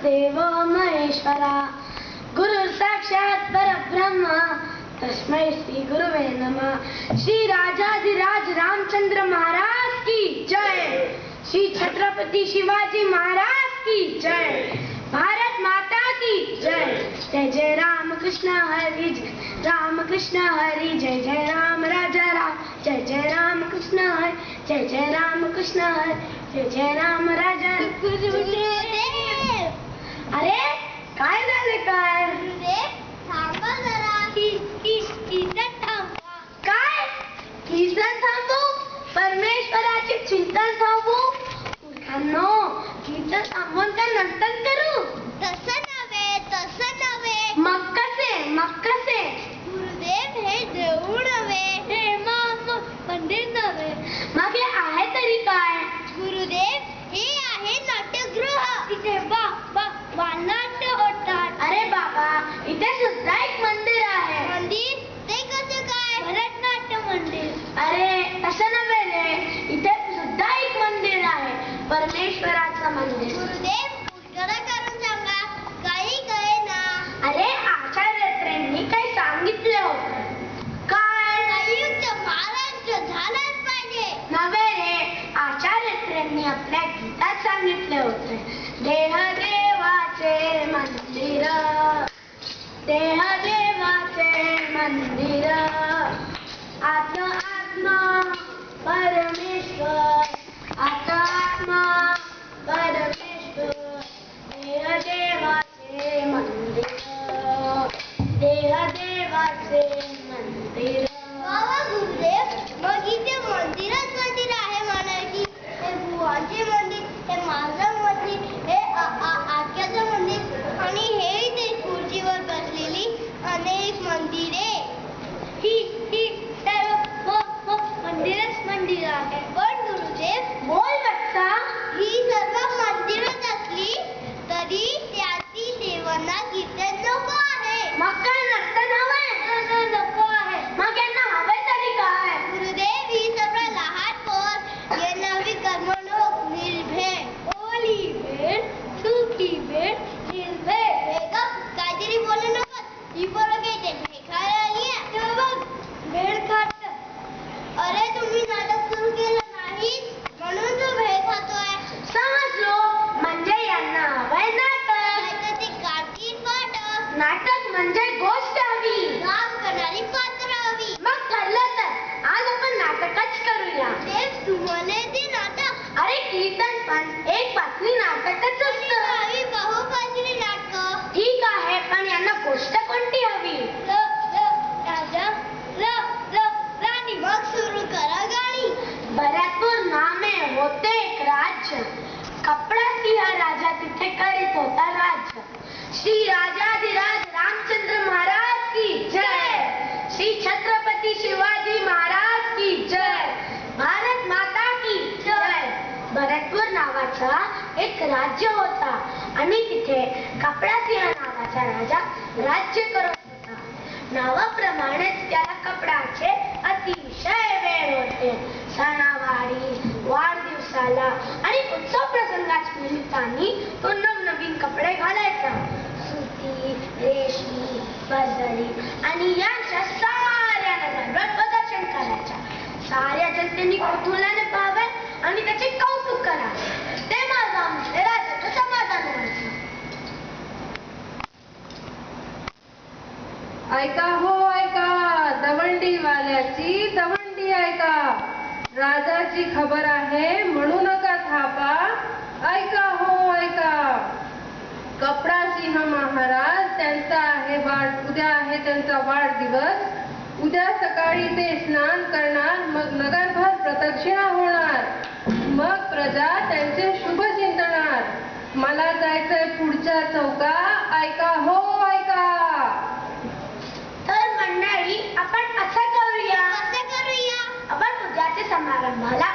देवो महेश्वरा गुरु साक्षात परब्रह्म तस्मै श्री गुरुवे नमः। श्री राजाधिराज रामचंद्र महाराज की जय। श्री छत्रपति शिवाजी महाराज की जय। भारत माता की जय। जय जय राम कृष्ण हरि जय राम कृष्ण हरि जय जय राम राजा राम जय जय राम कृष्ण हरि जय जय राम कृष्ण हरि जय जय राम राजा। अरे काय झाले काय? थांबा जरा कीर्तन थांबवा. काय कीर्तन थांबू? परमेश्वराचे चिंतन थांबू? मूर्खांनो, कीर्तन थांबवून काय नर्तन करू? तसं नव्हे मग कसे? गुरुदेव हे देऊळ नव्हे, हे मंदिर नव्हे. मग हे आहे तरी काय? गुरुदेव हे आहे नाट्यगृह. तिथे नाट्य होतात. अरे बाबा, इथे सुद्धा एक मंदिर आहे. मंदिर ते कसं काय? भरतनाट्य मंदिर. अरे तसं नव्हे रे, इथे सुद्धा एक मंदिर आहे, परमेश्वराचं मंदिर. गुरुदेव उलगडा करून सांगा, काही कळेना. अरे आचार्यांनी काही सांगितले होते. काय? संयुक्त महाराष्ट्र झालाच पाहिजे. नव्हे रे, आचार्यांनी आपल्या गीतात सांगितले होते, देह देवाचे मंदिर, देह देवाचे मंदिर, आत्मा परमेश्वर, आत्मा परमेश्वर, देह देवाचे मंदिर, देह देवाचे मंदिर. बाबा गुरुदेव, मग इथे मंदिरच मंदिर आहे म्हणायची. हे बुवाचे मंदिर, हे माझं मंदिर, हे आख्याचं मंदिर आणि हे इथे खुर्चीवर बसलेली अनेक मंदिरे. ही सर्व मंदिरच मंदिर आहे. पण गुरुदेव, बोल बच्चा. ही सर्व मंदिरच असली तरी त्यातील देवांना कीर्तन नको आहे. मग काय नर्तन हवंय? नको आहे. मग यांना हवंय तरी काय? गुरुदेव ही सर्व लहान पोर ये नवी कर्मणूक निर्भय ओली भेळ सुखी भेळ निर्भय. हे ग काहीतरी बोलू नकोस. ही पोरं काय ते खायला आली आहे? तेव्हा बघ भेळ खात. अरे तुम्ही नाटक सुरू केलं नाही म्हणून तो भेळ खातोय. समजलो, म्हणजे यांना हवंय नाटक. नाहीतर ते काढतील पाठ. नाटक म्हणजे गोष्ट हवी, काम करणारी पात्र हवी. मग ठरलं तर आज आपण नाटकच करूया. देव तुम्हाला ते नाटक. अरे कीर्तन पण एक बातमी नाटकच असतं. हवी बहुपात्री नाटक. ठीक आहे, पण यांना गोष्ट कोणती हवी? राजा राणी. मग सुरू करा गाणी. बऱ्याचपूर नामे होते एक राज्य, कपडा सिंह राजा तिथे करीत होता राज्य. श्री राजाधिराज रामचंद्र महाराज की जय. श्री छत्रपति शिवाजी महाराज की जय. भारत माता की जय. भरतपूर नावाचा एक राज्य होता आणि तिथे कपडा सिंह नावाचा राजा राज्य करत होता. नावाप्रमाणेच त्याला कपड्याचे अतिशय वेळ होते. सणावारी, वाढदिवसाला आणि उत्सव प्रसंगाच्या निमित्ताने तो नवनवीन कपडे घालायचा. सुती, रेशमी, भरजरी आणि यांच्या साऱ्या नगांवर प्रदर्शन करायच्या. साऱ्या जनतेने कुतूहलाने पाहावे आणि त्याचे कौतुक करावे. ते माझा म्हणजे राजाचं समाधान व्हायचं. ऐका हो ऐका, दवंडीवाल्याची दवंडी ऐका. राजाची खबर आहे म्हणू नका थापा. ऐका हो ऐका. कपडा सिंह महाराज त्यांचा आहे उद्या आहे त्यांचा वाढदिवस. उद्या सकाळी ते स्नान करणार, मग नगरभर प्रदक्षिणा होणार, मग प्रजा त्यांचे शुभ चिंतणार. मला जायचंय पुढच्या चौका. ऐका हो ऐका. तर मंडळी, आपण असं करूया, आपण उद्याच्या समारंभाला